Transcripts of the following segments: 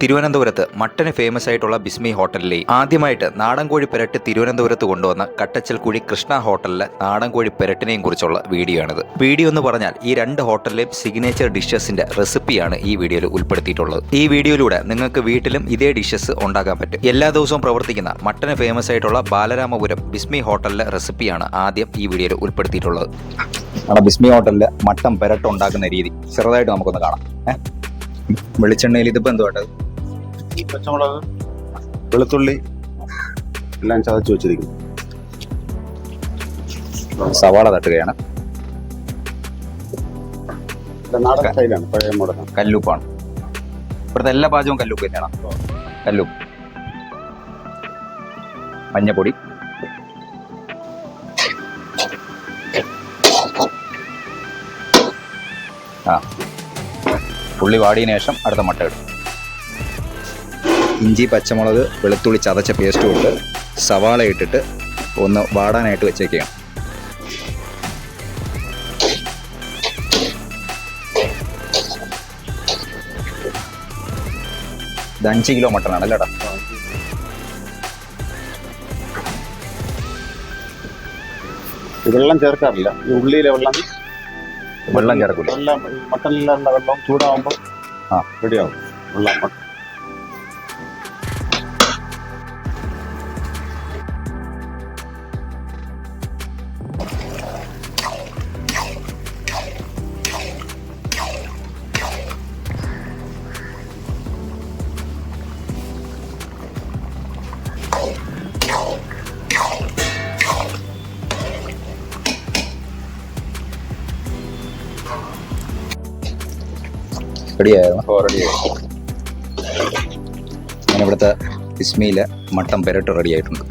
തിരുവനന്തപുരത്ത് mutton famous ആയിട്ടുള്ള ബിസ്മി ഹോട്ടലിലെ ആദ്യമായിട്ട് നാടൻ കോഴി പെരട്ട് തിരുവനന്തപുരത്ത് കൊണ്ടുവന്ന കട്ടച്ചൽക്കുഴി കൃഷ്ണ ഹോട്ടലിലെ നാടൻ കോഴി പെരട്ടിനെയും കുറിച്ചുള്ള വീഡിയോ ആണിത്. വീഡിയോ എന്ന് പറഞ്ഞാൽ ഈ രണ്ട് ഹോട്ടലിലെയും സിഗ്നേച്ചർ ഡിഷസിന്റെ റെസിപ്പിയാണ് ഈ വീഡിയോയിൽ ഉൾപ്പെടുത്തിയിട്ടുള്ളത്. ഈ വീഡിയോയിലൂടെ നിങ്ങൾക്ക് വീട്ടിലും ഇതേ ഡിഷസ് ഉണ്ടാക്കാൻ പറ്റും. എല്ലാ ദിവസവും പ്രവർത്തിക്കുന്ന മട്ടന് ഫേമസ് ആയിട്ടുള്ള ബാലരാമപുരം ബിസ്മി ഹോട്ടലിലെ റെസിപ്പിയാണ് ആദ്യം ഈ വീഡിയോയിൽ ഉൾപ്പെടുത്തിയിട്ടുള്ളത്. ബിസ്മി ഹോട്ടലിലെ മട്ടൻ പെരട്ട് ഉണ്ടാക്കുന്ന രീതി ചെറുതായിട്ട് നമുക്കൊന്ന് കാണാം. വെളിച്ചെണ്ണയിൽ ഇതിപ്പോ എന്തുവാട്ടത്? പച്ചമുളക്, വെളുത്തുള്ളി എല്ലാം ചതച്ച് വെച്ചിരിക്കുന്നു. സവാള തട്ടുകയാണ്. നാടൻ സ്റ്റൈലാണ്, പഴയ മോഡലാണ്. കല്ലുപ്പാണ്. ഇവിടുത്തെ എല്ലാ പാചകവും കല്ലുപ്പ് തന്നെയാണ്. കല്ലുപ്പ്, മഞ്ഞപ്പൊടി, ഉള്ളി വാടിയതിനു ശേഷം അടുത്ത മുട്ട ഇടും. ഇഞ്ചി, പച്ചമുളക്, വെളുത്തുള്ളി ചതച്ച പേസ്റ്റ് ഇട്ട് സവാള ഇട്ടിട്ട് ഒന്ന് വാടാനായിട്ട് വെച്ചേക്കുകയാണ്. ഇത് 5 കിലോ മട്ടനാണ് അല്ലേടാ? വെള്ളം ചേർക്കാറില്ല. ഈ ഉള്ളിയിലെ വെള്ളം ചേർക്കില്ല. മട്ടനിലുള്ള വെള്ളം ചൂടാവുമ്പോൾ റെഡിയാവും വെള്ളം. റെഡിയായിരുന്നു. അങ്ങനെ ഇവിടുത്തെ ബിസ്മിയിലെ മട്ടൻ പെരട്ട് റെഡി ആയിട്ടുണ്ട്.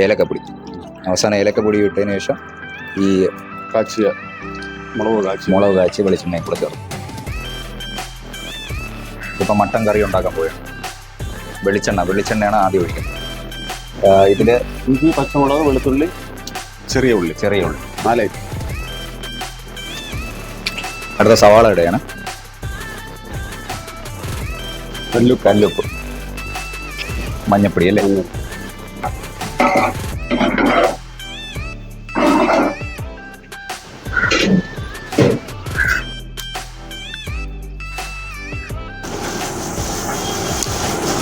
ഏലക്കപ്പൊടി അവസാനം ഏലക്കപ്പൊടി ഇട്ടതിന് ശേഷം ഈ കാച്ചിയ മുളക് കാച്ചി വെളിച്ചെണ്ണയും കൂടെ ചേർക്കും. ഇപ്പം മട്ടൻ കറി ഉണ്ടാക്കാൻ പോയാണ്. വെളിച്ചെണ്ണയാണ് ആദ്യം ഒഴിക്കുന്നത്. ഇതിൽ ഇഞ്ചി, പച്ചമുളക്, വെളുത്തുള്ളി, ചെറിയ ഉള്ളി 4. അടുത്ത സവാള ഇടുകയാണ്. കല്ലുപ്പ്, മഞ്ഞപ്പൊടി അല്ലേ?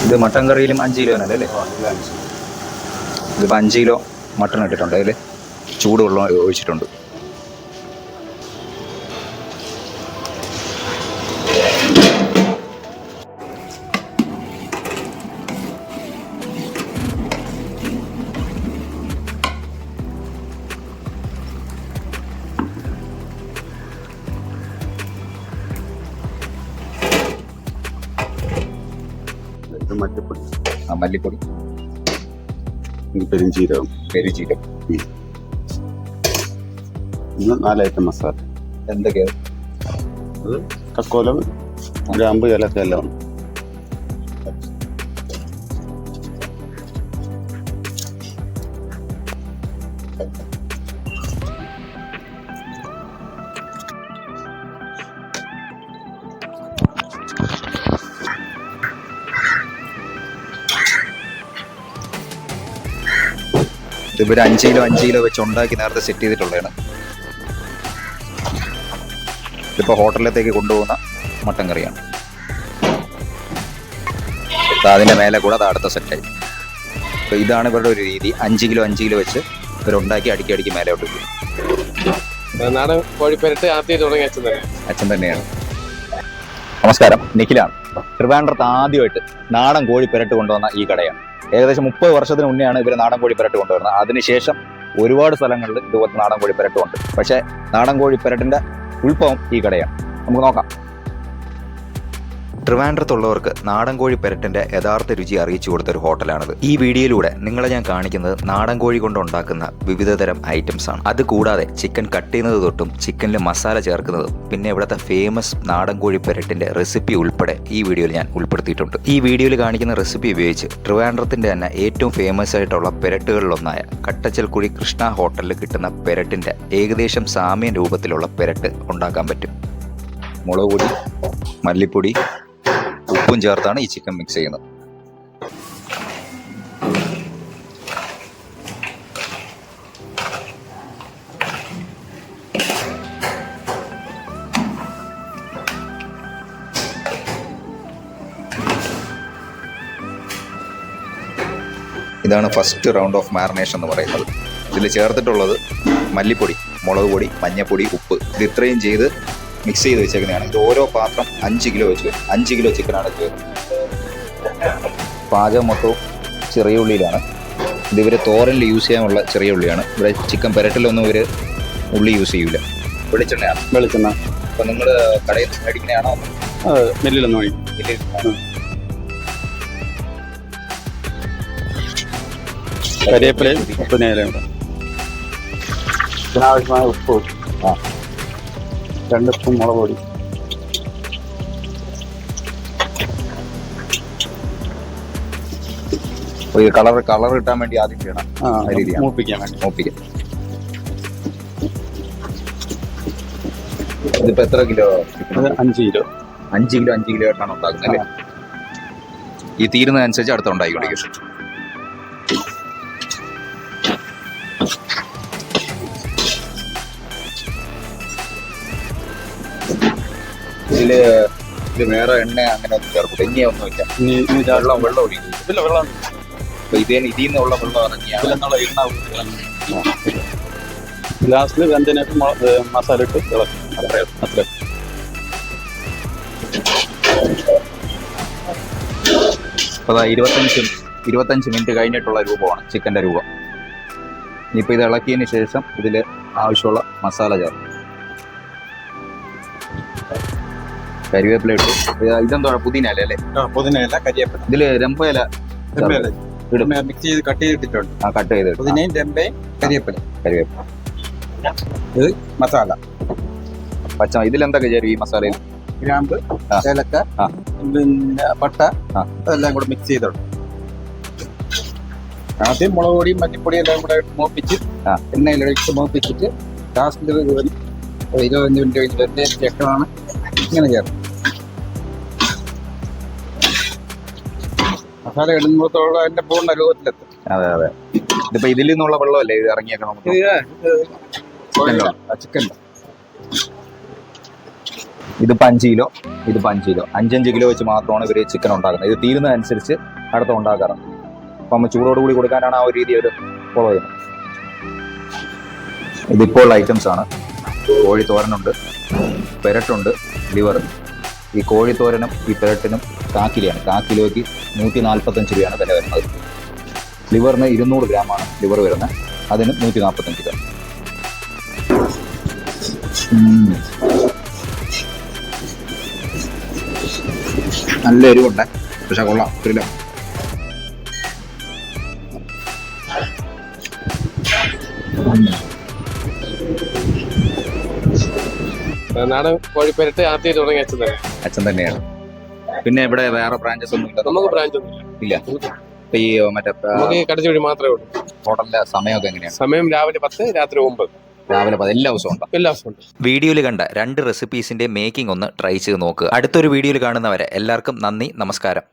ഇത് മട്ടൻ കറിയിലും 5 കിലോ അല്ലേ? ഇതിപ്പോൾ 5 കിലോ മട്ടൺ ഇട്ടിട്ടുണ്ട്. അതിൽ ചൂടുവെള്ളം ഒഴിച്ചിട്ടുണ്ട്. മല്ലിപ്പൊടി, പെരുംജീരകം. 4 ഐറ്റം മസാല. എന്തൊക്കെയാണ്? അത് തക്കോലം, ഗ്രാമ്പ്, ഏലക്ക എല്ലാം ഉണ്ട്. ഇതിപ്പോൾ 5 കിലോ വെച്ച് ഉണ്ടാക്കി നേരത്തെ സെറ്റ് ചെയ്തിട്ടുള്ളതാണ്. ഇതിപ്പോൾ ഹോട്ടലിലേക്ക് കൊണ്ടുപോകുന്ന മട്ടൻ കറിയാണ്. അതിൻ്റെ മേലെ കൂടെ അത് അടുത്ത സെറ്റായി. അപ്പോൾ ഇതാണ് ഇവരുടെ ഒരു രീതി. 5 കിലോ വെച്ച് ഇവരുണ്ടാക്കി അടുക്കി മേലോട്ട് വയ്ക്കും. നാടൻ കോഴിപ്പെരട്ട് ആദ്യം തുടങ്ങിയ അച്ഛൻ തന്നെയാണ്. നമസ്കാരം, നിഖിലാണ്. ട്രിവാൻഡ്രത്ത് ആദ്യമായിട്ട് നാടൻ കോഴി പെരട്ട് കൊണ്ടുവന്ന ഈ കടയാണ്. ഏകദേശം 30 വർഷത്തിന് മുന്നെയാണ് ഇവർ നാടൻ കോഴി പെരട്ട് കൊണ്ടുവരുന്നത്. അതിനുശേഷം ഒരുപാട് സ്ഥലങ്ങളിൽ ഇതുപോലത്തെ നാടൻ കോഴി പെരട്ടുണ്ട്. പക്ഷേ നാടൻ കോഴി പെരട്ടിന്റെ ഉത്ഭവം ഈ കടയാണ്. നമുക്ക് നോക്കാം. ട്രിവാൻഡ്രത്തുള്ളവർക്ക് നാടൻ കോഴി പെരട്ടിന്റെ യഥാർത്ഥ രുചി അറിയിച്ചു കൊടുത്ത ഒരു ഹോട്ടലാണിത്. ഈ വീഡിയോയിലൂടെ നിങ്ങളെ ഞാൻ കാണിക്കുന്നത് നാടൻ കോഴി കൊണ്ട് ഉണ്ടാക്കുന്ന വിവിധതരം ഐറ്റംസ് ആണ്. അതുകൂടാതെ ചിക്കൻ കട്ട് ചെയ്യുന്നത് തൊട്ടും ചിക്കനിൽ മസാല ചേർക്കുന്നതും പിന്നെ ഇവിടുത്തെ ഫേമസ് നാടൻ കോഴി പെരട്ടിന്റെ റെസിപ്പി ഉൾപ്പെടെ ഈ വീഡിയോയിൽ ഞാൻ ഉൾപ്പെടുത്തിയിട്ടുണ്ട്. ഈ വീഡിയോയിൽ കാണിക്കുന്ന റെസിപ്പി ഉപയോഗിച്ച് ട്രിവാൻഡ്രത്തിന്റെ തന്നെ ഏറ്റവും ഫേമസ് ആയിട്ടുള്ള പെരട്ടുകളിലൊന്നായ കട്ടച്ചൽക്കുഴി കൃഷ്ണ ഹോട്ടലിൽ കിട്ടുന്ന പെരട്ടിന്റെ ഏകദേശം സാമ്യ രൂപത്തിലുള്ള പെരട്ട് ഉണ്ടാക്കാൻ പറ്റും. മുളക് പൊടി, മല്ലിപ്പൊടി, ഉപ്പും ചേർത്താണ് ഈ ചിക്കൻ മിക്സ് ചെയ്യുന്നത്. ഇതാണ് ഫസ്റ്റ് റൗണ്ട് ഓഫ് മാറിനേഷൻ എന്ന് പറയുന്നത്. ഇതിൽ ചേർത്തിട്ടുള്ളത് മല്ലിപ്പൊടി, മുളക് പൊടി, മഞ്ഞപ്പൊടി, ഉപ്പ്. ഇത് ഇത്രയും ചെയ്ത് മിക്സ് ചെയ്ത് വെച്ചേക്കുന്നതാണ്. ഇത് ഓരോ പാത്രം 5 കിലോ വെച്ച് 5 കിലോ ചിക്കനാണ് ചെയ്യുന്നത്. പാചകം മൊത്തവും ചെറിയ ഉള്ളിയിലാണ്. ഇത് ഇവർ തോരനിൽ യൂസ് ചെയ്യാനുള്ള ചെറിയ ഉള്ളിയാണ്. ഇവിടെ ചിക്കൻ പെരട്ടിലൊന്നും ഇവർ ഉള്ളി യൂസ് ചെയ്യൂല. വെളിച്ചെണ്ണയാണ്. വെളിച്ചെണ്ണ. അപ്പം നിങ്ങൾ കടയിൽ നിന്ന് മേടിക്കുന്നതാണോ? മില്ലിലൊന്നും മേടിക്കും. കരിവേപ്പിലയും ഉപ്പിനെ ഇതിനാവശ്യമായ ഉപ്പ്, 2 സ്പൂൺ മുളക് പൊടി, കളർ കിട്ടാൻ വേണ്ടി ആദ്യം ചെയ്യണം. മൂപ്പിക്കാൻ വേണ്ടി. ഇതിപ്പോ എത്ര കിലോ? 5 കിലോ. 5 കിലോ ആയിട്ടാണ് ഉണ്ടാക്കുന്നത് അല്ലേ? ഈ തീരുന്നതനുസരിച്ച് അടുത്ത ഉണ്ടായിക്കൊണ്ടിരിക്കും. ഇതില് വേറെ എണ്ണ അങ്ങനെ ഒന്നും ചേർക്കില്ല. ഇനിയൊന്നുമില്ല. വെള്ളം ഒഴിക്കും. അപ്പൊ ഇതിൽ നിന്നുള്ള വെള്ളം ഇറങ്ങിയാണ് ലാസ്റ്റിൽ വെന്തതിനകത്ത് മസാല ഇട്ട് ഇളക്കും. അത്ര. അതാ 25 മിനിറ്റ് കഴിഞ്ഞിട്ടുള്ള രൂപമാണ് ചിക്കൻ്റെ രൂപം. ഇനിയിപ്പോൾ ഇത് ഇളക്കിയതിന് ശേഷം ഇതിൽ ആവശ്യമുള്ള മസാല ചേർക്കും. കരിവേപ്പില ഇട്ടു. ഇതെന്താ? പുതിന ഇല അല്ലേ? പുതിന ഇല, കരിവേപ്പില. ഇതില് രമ്പ ഇല മിക്സ് ചെയ്ത് കട്ട് ചെയ്തിട്ടുണ്ട്. കട്ട് ചെയ്ത് പുതിനയും രമ്പയും കരിവേപ്പില. ഇത് മസാല പച്ച. ഇതിലെന്തൊക്കെ ചേരും ഈ മസാലയിൽ? ഗ്രാമ്പ്, ഏലക്ക, പിന്നെ പട്ട, അതെല്ലാം കൂടെ മിക്സ് ചെയ്തോളൂ. ആദ്യം മുളക് പൊടിയും മല്ലിപ്പൊടിയും എല്ലാം കൂടെ മോപ്പിച്ച് എണ്ണയിലൊഴിച്ച് മോപ്പിച്ചിട്ട് ലാസ്റ്റിൽ 20 മിനിറ്റ് കഴിഞ്ഞ് ശേഷമാണ് ഇങ്ങനെ ചേർത്ത് മസാല ഇടുമ്പോഴത്തോളം അതിന്റെ പൂർണ്ണ രൂപത്തിലെത്തും. അതെ. ഇതിപ്പോ ഇതിൽ നിന്നുള്ള വെള്ളമല്ലേ ഇത് ഇറങ്ങിയേക്കാം നമുക്ക്? ചിക്കൻ ഇതിപ്പോ 5 കിലോ, ഇതിപ്പോ 5 കിലോ. 5 കിലോ വെച്ച് മാത്രമാണ് ഇവര് ചിക്കൻ ഉണ്ടാക്കുന്നത്. ഇത് തീരുന്നതനുസരിച്ച് അടുത്ത ഉണ്ടാക്കാറ്. അപ്പൊ നമ്മൾ ചൂടോടുകൂടി കൊടുക്കാനാണ് ആ ഒരു രീതി അവർ ഫോളോ ചെയ്യുന്നത്. ഇതിപ്പോൾ ഉള്ള ഐറ്റംസ് ആണ്. കോഴി തോരനുണ്ട്, പെരട്ടുണ്ട്, ലിവർ. ഈ കോഴിത്തോരനും ഈ പെരട്ടിനും കാക്കിലാണ്. കാക്കിലോയ്ക്ക് 145 രൂപയാണ് വില വരുന്നത്. ലിവറിന് 200 ഗ്രാമാണ് ലിവർ വരുന്നത്. അതിന് 145 രൂപ. നല്ല എരിവുണ്ട്, പക്ഷെ കൊള്ളാം. ഒരു നാടൻ കോഴിപ്പെരട്ട് ആദ്യം തുടങ്ങി അച്ഛൻ തന്നെയാണ്. പിന്നെ ഇവിടെ വേറെ ബ്രാഞ്ചസ് ഒന്നും ഇല്ല? നമുക്ക് ബ്രാഞ്ച് ഒന്നും ഇല്ല. ഇപ്പൊ ഈ മറ്റേ നമുക്ക് കടച്ചുവഴി മാത്രമേ ഉള്ളൂ. ഹോട്ടലിലെ സമയമൊക്കെ എങ്ങനെയാണ്? സമയം രാവിലെ 10, രാത്രി 9. രാവിലെ 10 എല്ലാ ദിവസവും ഉണ്ട്. എല്ലാ ദിവസവും ഉണ്ട്. വീഡിയോയിൽ കണ്ട 2 റെസിപ്പീസിന്റെ മേക്കിംഗ് ഒന്ന് ട്രൈ ചെയ്ത് നോക്കുക. അടുത്തൊരു വീഡിയോയിൽ കാണുന്നവരെ എല്ലാവർക്കും നന്ദി, നമസ്കാരം.